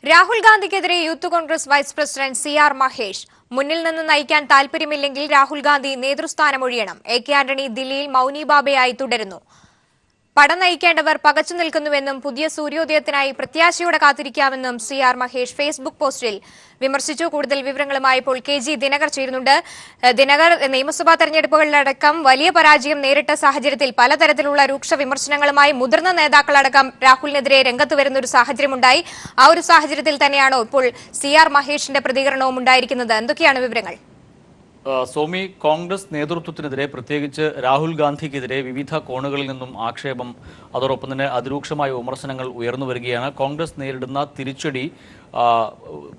രാഹുൽ ഗാന്ധിക്കെതിരെ youth Congress vice president C R. Mahesh മുന്നിൽ നിന്ന് നയിക്കാൻ താൽപര്യമില്ലെങ്കിൽ രാഹുൽ ഗാന്ധി നേതൃസ്ഥാനമൊഴിയണം. എ.കെ. ആന്റണി ദില്ലിയിൽ മൌനി ബാബയായി തുടരുന്നു. പട നയിക്കേണ്ടവർ പകച്ചു നിൽക്കുന്നുവെന്നും പുതിയ സൂര്യോദയത്തിനായി പ്രത്യാശയോടെ കാത്തിരിക്കാമെന്നും സി.ആർ. മഹേഷ് ഫേസ്ബുക്ക് പോസ്റ്റിൽ വിമർശിച്ചു. കൂടുതൽ വിവരങ്ങളുമായി ഇപ്പോൾ കെ.ജി. ദിനകർ ചേരുന്നുണ്ട്. ദിനകർ, നിയമസഭാ തെരഞ്ഞെടുപ്പുകളിലടക്കം വലിയ പരാജയം നേരിട്ട സാഹചര്യത്തിൽ പലതരത്തിലുള്ള രൂക്ഷ വിമർശനങ്ങളുമായി മുതിർന്ന നേതാക്കളടക്കം രാഹുലിനെതിരെ രംഗത്ത് വരുന്ന ഒരു സാഹചര്യമുണ്ടായി. ആ ഒരു സാഹചര്യത്തിൽ തന്നെയാണോ ഇപ്പോൾ സി.ആർ. മഹേഷിന്റെ പ്രതികരണവും ഉണ്ടായിരിക്കുന്നത്? എന്തൊക്കെയാണ് വിവരങ്ങൾ? സോമി, കോൺഗ്രസ് നേതൃത്വത്തിനെതിരെ, പ്രത്യേകിച്ച് രാഹുൽ ഗാന്ധിക്കെതിരെ വിവിധ കോണുകളിൽ നിന്നും ആക്ഷേപം, അതോടൊപ്പം തന്നെ അതിരൂക്ഷമായ വിമർശനങ്ങൾ ഉയർന്നു വരികയാണ്. കോൺഗ്രസ് നേരിടുന്ന തിരിച്ചടി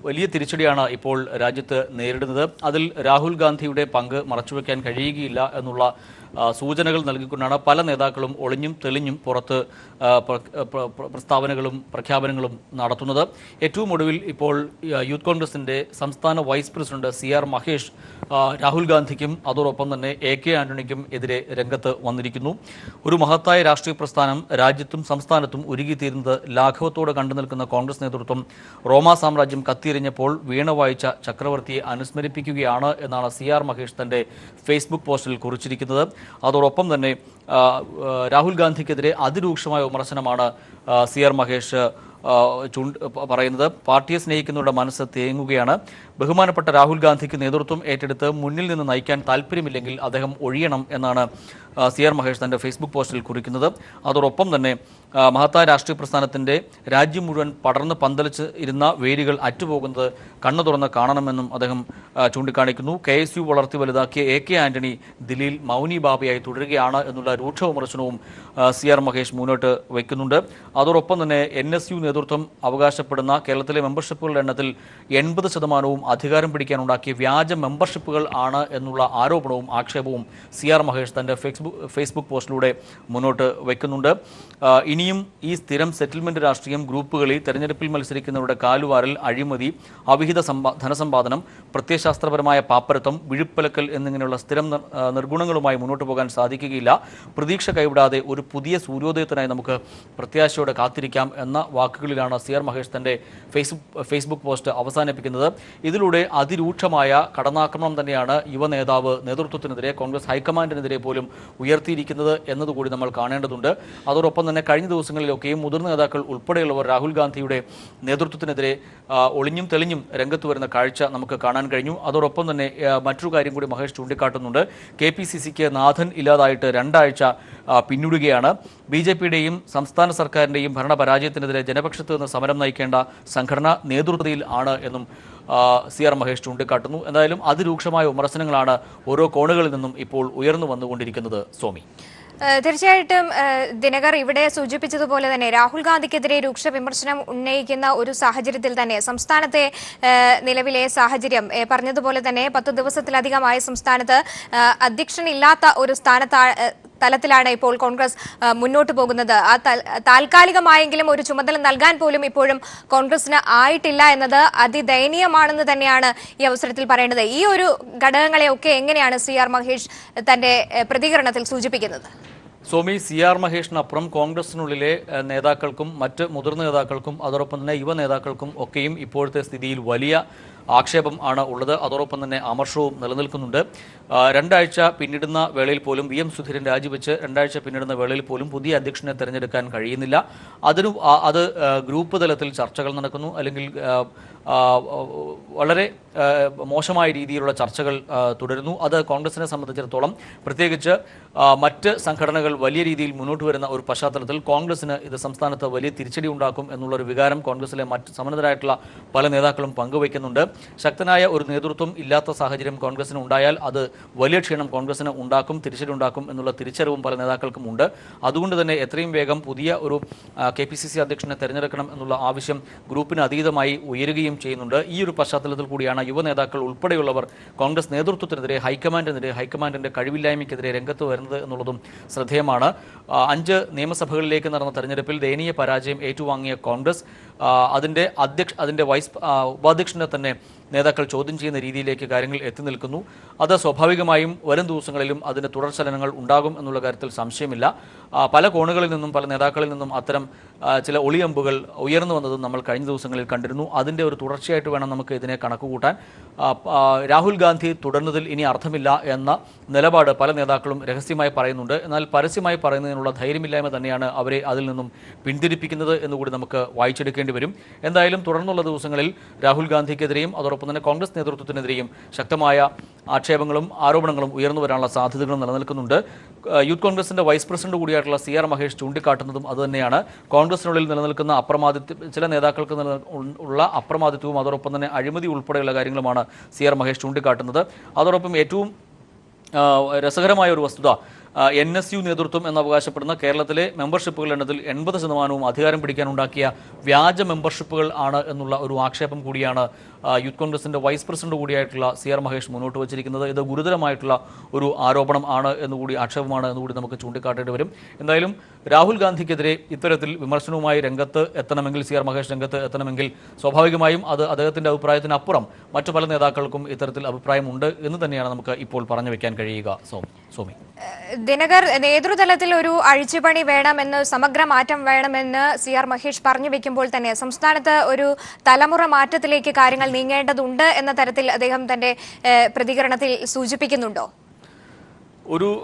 വലിയ തിരിച്ചടിയാണ് ഇപ്പോൾ രാജ്യത്ത് നേരിടുന്നത്. അതിൽ രാഹുൽ ഗാന്ധിയുടെ പങ്ക് മറച്ചുവെക്കാൻ കഴിയുകയില്ല എന്നുള്ള സൂചനകൾ നൽകിക്കൊണ്ടാണ് പല നേതാക്കളും ഒളിഞ്ഞും തെളിഞ്ഞും പുറത്ത് പ്രസ്താവനകളും പ്രഖ്യാപനങ്ങളും നടത്തുന്നത്. ഏറ്റവും ഒടുവിൽ ഇപ്പോൾ യൂത്ത് കോൺഗ്രസിൻ്റെ സംസ്ഥാന vice president C R. Mahesh Rahul ഗാന്ധിക്കും അതോടൊപ്പം തന്നെ എ.കെ. ആന്റണിക്കും എതിരെ രംഗത്ത് വന്നിരിക്കുന്നു. ഒരു മഹത്തായ രാഷ്ട്രീയ പ്രസ്ഥാനം രാജ്യത്തും സംസ്ഥാനത്തും ഒരുങ്ങിത്തീരുന്നത് ലാഘവത്തോടെ കണ്ടു നിൽക്കുന്ന കോൺഗ്രസ് നേതൃത്വം റോമാ സാമ്രാജ്യം കത്തിയെറിഞ്ഞപ്പോൾ വീണ വായിച്ച ചക്രവർത്തിയെ അനുസ്മരിപ്പിക്കുകയാണ് എന്നാണ് സി.ആർ. മഹേഷ് തന്റെ ഫേസ്ബുക്ക് പോസ്റ്റിൽ കുറിച്ചിരിക്കുന്നത്. അതോടൊപ്പം തന്നെ രാഹുൽ ഗാന്ധിക്കെതിരെ അതിരൂക്ഷമായ വിമർശനമാണ് സി.ആർ. മഹേഷ് പറയുന്നത്. പാർട്ടിയെ സ്നേഹിക്കുന്നവരുടെ മനസ്സ് തേങ്ങുകയാണ്. ബഹുമാനപ്പെട്ട രാഹുൽ ഗാന്ധിക്ക് നേതൃത്വം ഏറ്റെടുത്ത് മുന്നിൽ നിന്ന് നയിക്കാൻ താല്പര്യമില്ലെങ്കിൽ അദ്ദേഹം ഒഴിയണം എന്നാണ് സി.ആർ. മഹേഷ് തന്റെ ഫേസ്ബുക്ക് പോസ്റ്റിൽ കുറിക്കുന്നത്. അതോടൊപ്പം തന്നെ മഹത്തായ രാഷ്ട്രീയ പ്രസ്ഥാനത്തിന്റെ രാജ്യം മുഴുവൻ പടർന്ന് പന്തലിച്ച് ഇരുന്ന വേരുകൾ അറ്റുപോകുന്നത് കണ്ണു തുറന്ന് കാണണമെന്നും അദ്ദേഹം ചൂണ്ടിക്കാണിക്കുന്നു. KSU വളർത്തി വലുതാക്കിയ എ.കെ. ആന്റണി ദില്ലിയിൽ മൌനി ബാബയായി തുടരുകയാണ് എന്നുള്ള രൂക്ഷ വിമർശനവും സി.ആർ. മഹേഷ് മുന്നോട്ട് വയ്ക്കുന്നുണ്ട്. അതോടൊപ്പം തന്നെ NSU നേതൃത്വം അവകാശപ്പെടുന്ന കേരളത്തിലെ മെമ്പർഷിപ്പുകളുടെ എണ്ണത്തിൽ 80% അധികാരം പിടിക്കാനുണ്ടാക്കിയ വ്യാജ മെമ്പർഷിപ്പുകൾ ആണ് എന്നുള്ള ആരോപണവും ആക്ഷേപവും സി.ആർ. മഹേഷ് തന്റെ ഫേസ്ബുക്ക് പോസ്റ്റിലൂടെ മുന്നോട്ട് വയ്ക്കുന്നുണ്ട്. ഇനിയും ഈ സ്ഥിരം സെറ്റിൽമെന്റ് രാഷ്ട്രീയം, ഗ്രൂപ്പുകളി, തെരഞ്ഞെടുപ്പിൽ മത്സരിക്കുന്നവരുടെ കാലുവാരൽ, അഴിമതി, അവിഹിത ധനസമ്പാദനം, പ്രത്യയശാസ്ത്രപരമായ പാപ്പരത്വം, വിഴുപ്പലക്കൽ എന്നിങ്ങനെയുള്ള സ്ഥിരം നിർഗുണങ്ങളുമായി മുന്നോട്ട് പോകാൻ സാധിക്കുകയില്ല. പ്രതീക്ഷ കൈവിടാതെ ഒരു പുതിയ സൂര്യോദയത്തിനായി നമുക്ക് പ്രത്യാശയോടെ കാത്തിരിക്കാം എന്ന വാക്കുകളിലാണ് സി.ആർ. മഹേഷ് തന്റെ ഫേസ്ബുക്ക് പോസ്റ്റ് അവസാനിപ്പിക്കുന്നത്. ഇതിലൂടെ അതിരൂക്ഷമായ കടന്നാക്രമണം തന്നെയാണ് യുവ നേതാവ് നേതൃത്വത്തിനെതിരെ, കോൺഗ്രസ് ഹൈക്കമാൻഡിനെതിരെ പോലും ഉയർത്തിയിരിക്കുന്നത് എന്നതുകൂടി നമ്മൾ കാണേണ്ടതുണ്ട്. അതോടൊപ്പം തന്നെ കഴിഞ്ഞ ദിവസങ്ങളിലൊക്കെയും മുതിർന്ന നേതാക്കൾ ഉൾപ്പെടെയുള്ളവർ രാഹുൽ ഗാന്ധിയുടെ നേതൃത്വത്തിനെതിരെ ഒളിഞ്ഞും തെളിഞ്ഞും രംഗത്ത് വരുന്ന കാഴ്ച നമുക്ക് കാണാൻ കഴിഞ്ഞു. അതോടൊപ്പം തന്നെ മറ്റൊരു കാര്യം കൂടി മഹേഷ് ചൂണ്ടിക്കാട്ടുന്നുണ്ട്. KPCCക്ക് നാഥൻ ഇല്ലാതായിട്ട് 2 ആഴ്ച പിന്നിടുകയാണ്. BJPയുടെയും സംസ്ഥാന സർക്കാരിൻ്റെയും ഭരണപരാജയത്തിനെതിരെ ജനപക്ഷത്ത് നിന്ന് സമരം നയിക്കേണ്ട സംഘടന നേതൃത്വത്തിൽ ആണ് എന്നും സി.ആർ. മഹേഷ് ചൂണ്ടിക്കാട്ടുന്നു. എന്തായാലും അതിരൂക്ഷമായ വിമർശനങ്ങളാണ് ഓരോ കോണുകളിൽ നിന്നും ഇപ്പോൾ ഉയർന്നു വന്നുകൊണ്ടിരിക്കുന്നത്. സോമി, തീർച്ചയായിട്ടും ദിനകർ ഇവിടെ സൂചിപ്പിച്ചതുപോലെ തന്നെ രാഹുൽ ഗാന്ധിക്കെതിരെ രൂക്ഷ വിമർശനം ഉന്നയിക്കുന്ന ഒരു സാഹചര്യത്തിൽ തന്നെ സംസ്ഥാനത്തെ നിലവിലെ സാഹചര്യം പറഞ്ഞതുപോലെ തന്നെ 10 ദിവസത്തിലധികമായി സംസ്ഥാനത്ത് അധ്യക്ഷനില്ലാത്ത ഒരു തലത്തിലാണ് ഇപ്പോൾ കോൺഗ്രസ് മുന്നോട്ട് പോകുന്നത്. ആ താൽക്കാലികമായെങ്കിലും ഒരു ചുമതല നൽകാൻ പോലും ഇപ്പോഴും കോൺഗ്രസിന് ആയിട്ടില്ല എന്നത് അതിദയനീയമാണെന്ന് തന്നെയാണ് ഈ അവസരത്തിൽ പറയേണ്ടത്. ഈ ഒരു ഘടകങ്ങളെയൊക്കെ എങ്ങനെയാണ് സി.ആർ. മഹേഷ് തന്റെ പ്രതികരണത്തിൽ സൂചിപ്പിക്കുന്നത്? സോമി, സി.ആർ. മഹേഷിനപ്പുറം കോൺഗ്രസിനുള്ളിലെ നേതാക്കൾക്കും മറ്റ് മുതിർന്ന നേതാക്കൾക്കും അതോടൊപ്പം തന്നെ യുവ നേതാക്കൾക്കും ഒക്കെയും ഇപ്പോഴത്തെ സ്ഥിതിയിൽ വലിയ ആക്ഷേപം ആണ് ഉള്ളത്. അതോടൊപ്പം തന്നെ അമർഷവും നിലനിൽക്കുന്നുണ്ട്. 2 ആഴ്ച പിന്നിടുന്ന വേളയിൽ പോലും VM സുധീരൻ രാജിവെച്ച് 2 ആഴ്ച പിന്നിടുന്ന വേളയിൽ പോലും പുതിയ അധ്യക്ഷനെ തെരഞ്ഞെടുക്കാൻ കഴിയുന്നില്ല. അത് ഗ്രൂപ്പ് തലത്തിൽ ചർച്ചകൾ നടക്കുന്നു, അല്ലെങ്കിൽ വളരെ മോശമായ രീതിയിലുള്ള ചർച്ചകൾ തുടരുന്നു. അത് കോൺഗ്രസിനെ സംബന്ധിച്ചിടത്തോളം, പ്രത്യേകിച്ച് മറ്റ് സംഘടനകൾ വലിയ രീതിയിൽ മുന്നോട്ട് വരുന്ന ഒരു പശ്ചാത്തലത്തിൽ കോൺഗ്രസിന് ഇത് സംസ്ഥാനത്ത് വലിയ തിരിച്ചടി ഉണ്ടാക്കും എന്നുള്ളൊരു വികാരം കോൺഗ്രസിലെ മറ്റ് സമ്മന്നരായിട്ടുള്ള പല നേതാക്കളും പങ്കുവയ്ക്കുന്നുണ്ട്. ശക്തനായ ഒരു നേതൃത്വം ഇല്ലാത്ത സാഹചര്യം കോൺഗ്രസിന് ഉണ്ടായാൽ അത് വലിയ ക്ഷീണം കോൺഗ്രസിന് ഉണ്ടാക്കും, തിരിച്ചടി ഉണ്ടാക്കും എന്നുള്ള തിരിച്ചറിവും പല നേതാക്കൾക്കും ഉണ്ട്. അതുകൊണ്ട് തന്നെ എത്രയും വേഗം പുതിയ ഒരു KPCC അധ്യക്ഷനെ തെരഞ്ഞെടുക്കണം എന്നുള്ള ആവശ്യം ഗ്രൂപ്പിന് അതീതമായി ഉയരുകയും ചെയ്യുന്നുണ്ട്. ഈ ഒരു പശ്ചാത്തലത്തിൽ കൂടിയാണ് യുവ നേതാക്കൾ ഉൾപ്പെടെയുള്ളവർ കോൺഗ്രസ് നേതൃത്വത്തിനെതിരെ, ഹൈക്കമാൻഡിന്റെ കഴിവില്ലായ്മയ്ക്കെതിരെ രംഗത്ത് വരുന്നത് എന്നുള്ളതും ശ്രദ്ധേയമാണ്. വിഷയമാണ്. 5 നിയമസഭകളിലേക്ക് നടന്ന തെരഞ്ഞെടുപ്പിൽ ദയനീയ പരാജയം ഏറ്റുവാങ്ങിയ കോൺഗ്രസ് അതിന്റെ ഉപാധ്യക്ഷനെ തന്നെ നേതാക്കൾ ചോദ്യം ചെയ്യുന്ന രീതിയിലേക്ക് കാര്യങ്ങൾ എത്തി നിൽക്കുന്നു. അത് സ്വാഭാവികമായും വരും ദിവസങ്ങളിലും അതിന്റെ തുടർചലനങ്ങൾ ഉണ്ടാകും എന്നുള്ള കാര്യത്തിൽ സംശയമില്ല. പല കോണുകളിൽ നിന്നും പല നേതാക്കളിൽ നിന്നും അത്തരം ചില ഒളിയമ്പുകൾ ഉയർന്നു വന്നതും നമ്മൾ കഴിഞ്ഞ ദിവസങ്ങളിൽ കണ്ടിരുന്നു. അതിന്റെ ഒരു തുടർച്ചയായിട്ട് വേണം നമുക്ക് ഇതിനെ കണക്കുകൂട്ടാൻ. രാഹുൽ ഗാന്ധി തുടർന്നതിൽ ഇനി അർത്ഥമില്ല എന്ന നിലപാട് പല നേതാക്കളും രഹസ്യമായി പറയുന്നുണ്ട്. എന്നാൽ പരസ്യമായി പറയുന്നതിനുള്ള ധൈര്യമില്ലായ്മ തന്നെയാണ് അവരെ അതിൽ നിന്നും പിന്തിരിപ്പിക്കുന്നത് എന്നുകൂടി നമുക്ക് വായിച്ചെടുക്കേണ്ടി വരും. എന്തായാലും തുടർന്നുള്ള ദിവസങ്ങളിൽ രാഹുൽ ഗാന്ധിക്കെതിരെയും അതോടൊപ്പം തന്നെ കോൺഗ്രസ് നേതൃത്വത്തിനെതിരെയും ശക്തമായ ആക്ഷേപങ്ങളും ആരോപണങ്ങളും ഉയർന്നു വരാനുള്ള സാധ്യതകളും നിലനിൽക്കുന്നുണ്ട്. യൂത്ത് കോൺഗ്രസിന്റെ വൈസ് പ്രസിഡന്റ് കൂടിയായിട്ടുള്ള CR മഹേഷ് ചൂണ്ടിക്കാട്ടുന്നതും അതുതന്നെയാണ്. കോൺഗ്രസിനുള്ളിൽ നിലനിൽക്കുന്ന അപ്രമാദിത്വം, ചില നേതാക്കൾക്ക് ഉള്ള അപ്രമാദിത്വവും അതോടൊപ്പം തന്നെ അഴിമതി ഉൾപ്പെടെയുള്ള കാര്യങ്ങളുമാണ് CR മഹേഷ് ചൂണ്ടിക്കാട്ടുന്നത്. അതോടൊപ്പം ഏറ്റവും രസകരമായ ഒരു വസ്തുത, NSU നേതൃത്വം എന്ന് അവകാശപ്പെടുന്ന കേരളത്തിലെ മെമ്പർഷിപ്പുകളുടെ എണ്ണത്തിൽ 80% അധികാരം പിടിക്കാനുണ്ടാക്കിയ വ്യാജ മെമ്പർഷിപ്പുകൾ ആണ് എന്നുള്ള ഒരു ആക്ഷേപം കൂടിയാണ് യൂത്ത് കോൺഗ്രസിന്റെ വൈസ് പ്രസിഡന്റ് കൂടിയായിട്ടുള്ള CR മഹേഷ് മുന്നോട്ട് വച്ചിരിക്കുന്നത്. ഇത് ഗുരുതരമായിട്ടുള്ള ഒരു ആരോപണം ആണ് എന്നുകൂടി, ആക്ഷേപമാണ് എന്നുകൂടി നമുക്ക് ചൂണ്ടിക്കാട്ടേണ്ടി വരും. എന്തായാലും രാഹുൽ ഗാന്ധിക്കെതിരെ ഇത്തരത്തിൽ വിമർശനവുമായി രംഗത്ത് എത്തണമെങ്കിൽ, CR മഹേഷ് രംഗത്ത് എത്തണമെങ്കിൽ സ്വാഭാവികമായും അത് അദ്ദേഹത്തിന്റെ അഭിപ്രായത്തിനപ്പുറം മറ്റു പല നേതാക്കൾക്കും ഇത്തരത്തിൽ അഭിപ്രായമുണ്ട് എന്ന് തന്നെയാണ് നമുക്ക് ഇപ്പോൾ പറഞ്ഞു വെക്കാൻ കഴിയുക. സോമി ദിനകർ, നേതൃതലത്തിൽ ഒരു അഴിച്ചുപണി വേണമെന്ന്, സമഗ്ര മാറ്റം വേണമെന്ന് CR മഹേഷ് പറഞ്ഞു വെക്കുമ്പോൾ തന്നെ സംസ്ഥാനത്ത് ഒരു തലമുറ മാറ്റത്തിലേക്ക് കാര്യങ്ങൾ നീങ്ങേണ്ടതുണ്ട് എന്ന തരത്തിൽ അദ്ദേഹം തന്റെ പ്രതികരണത്തിൽ സൂചിപ്പിക്കുന്നുണ്ടോ?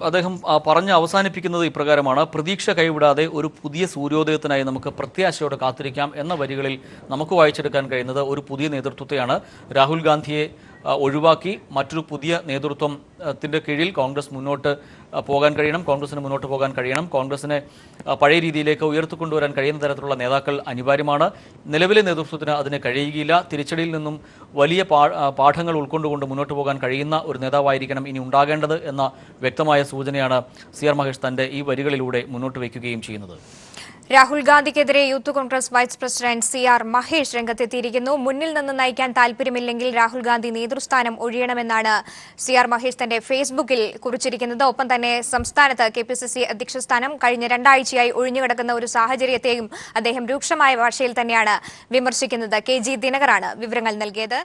അദ്ദേഹം പറഞ്ഞ് അവസാനിപ്പിക്കുന്നത് ഇപ്രകാരമാണ്: പ്രതീക്ഷ കൈവിടാതെ ഒരു പുതിയ സൂര്യോദയത്തിനായി നമുക്ക് പ്രത്യാശയോടെ കാത്തിരിക്കാം എന്ന വരികളിൽ നമുക്ക് വായിച്ചെടുക്കാൻ കഴിയുന്നത് ഒരു പുതിയ നേതൃത്വത്തെയാണ്. രാഹുൽ ഗാന്ധിയെ ഒഴിവാക്കി മറ്റൊരു പുതിയ നേതൃത്വത്തിന്റെ കീഴിൽ കോൺഗ്രസിന് മുന്നോട്ട് പോകാൻ കഴിയണം. കോൺഗ്രസിനെ പഴയ രീതിയിലേക്ക് ഉയർത്തിക്കൊണ്ടുവരാൻ കഴിയുന്ന തരത്തിലുള്ള നേതാക്കൾ അനിവാര്യമാണ്. നിലവിലെ നേതൃത്വത്തിന് അതിന് കഴിയുകയില്ല. തിരിച്ചടിയിൽ നിന്നും വലിയ പാഠങ്ങൾ ഉൾക്കൊണ്ടുകൊണ്ട് മുന്നോട്ട് പോകാൻ കഴിയുന്ന ഒരു നേതാവായിരിക്കണം ഇനി ഉണ്ടാകേണ്ടത് എന്ന വ്യക്തമായ സൂചനയാണ് CR മഹേഷ് തന്റെ ഈ വരികളിലൂടെ മുന്നോട്ട് വയ്ക്കുകയും ചെയ്യുന്നത്. രാഹുൽ ഗാന്ധിക്കെതിരെ youth Congress vice president CR Mahesh രംഗത്തെത്തിയിരിക്കുന്നു. മുന്നിൽ നിന്ന് നയിക്കാൻ താല്പര്യമില്ലെങ്കിൽ രാഹുൽ ഗാന്ധി നേതൃസ്ഥാനം ഒഴിയണമെന്നാണ് CR മഹേഷ് തന്റെ ഫേസ്ബുക്കിൽ കുറിച്ചിരിക്കുന്നത്. ഒപ്പം തന്നെ സംസ്ഥാനത്ത് KPCC അധ്യക്ഷ സ്ഥാനം കഴിഞ്ഞ 2 ആഴ്ചയായി ഒഴിഞ്ഞുകിടക്കുന്ന ഒരു സാഹചര്യത്തെയും അദ്ദേഹം രൂക്ഷമായ ഭാഷയിൽ തന്നെയാണ് വിമർശിക്കുന്നത്. KG ദിനകറാണ് വിവരങ്ങൾ നൽകിയത്.